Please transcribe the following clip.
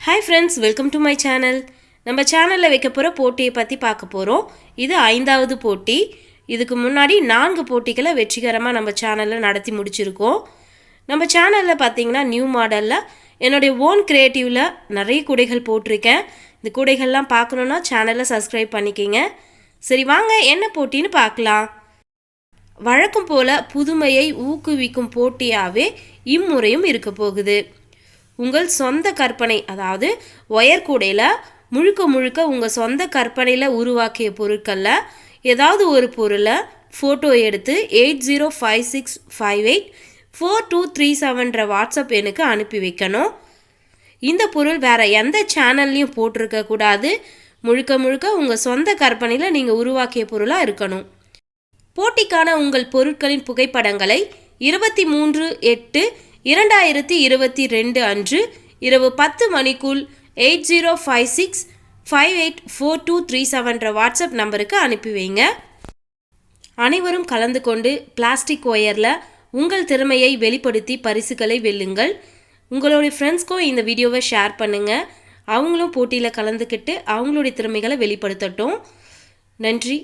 Hi friends, welcome to my channel. நம்ம சேனலில் வைக்க போகிற போட்டியை பற்றி பார்க்க போகிறோம். இது 5வது போட்டி. இதுக்கு முன்னாடி 4 போட்டிகளை வெற்றிகரமாக நம்ம சேனலில் நடத்தி முடிச்சிருக்கோம். நம்ம சேனலில் பார்த்தீங்கன்னா நியூ மாடலில் என்னுடைய ஓன் கிரியேட்டிவில் நிறைய கூடைகள் போட்டிருக்கேன். இந்த கூடைகள்லாம் பார்க்கணுன்னா சேனலை சப்ஸ்கிரைப் பண்ணிக்கிங்க. சரி வாங்க என்ன போட்டின்னு பார்க்கலாம். வழக்கம் போல் புதுமையை ஊக்குவிக்கும் போட்டியாகவே இம்முறையும் இருக்க போகுது. உங்கள் சொந்த கற்பனை, அதாவது ஒயர் கூடையில் முழுக்க உங்கள் சொந்த கற்பனையில் உருவாக்கிய பொருட்களில் ஏதாவது ஒரு பொருளை ஃபோட்டோ எடுத்து 8056584237 வாட்ஸ்அப் எண்ணுக்கு அனுப்பி வைக்கணும். இந்த பொருள் வேறு எந்த சேனல்லையும் போட்டிருக்கக்கூடாது. முழுக்க உங்கள் சொந்த கற்பனையில் நீங்கள் உருவாக்கிய பொருளாக இருக்கணும். போட்டிக்கான உங்கள் பொருட்களின் புகைப்படங்களை 23/8/2022 அன்று இரவு 10 மணிக்குள் 8056584237 வாட்ஸ்அப் நம்பருக்கு அனுப்பி வைங்க. அனைவரும் கலந்து கொண்டு பிளாஸ்டிக் ஒயரில் உங்கள் திறமையை வெளிப்படுத்தி பரிசுகளை வெல்லுங்கள். உங்களுடைய ஃப்ரெண்ட்ஸ்க்கும் இந்த வீடியோவை ஷேர் பண்ணுங்கள். அவங்களும் போட்டியில் கலந்துக்கிட்டு அவங்களுடைய திறமைகளை வெளிப்படுத்தட்டும். நன்றி.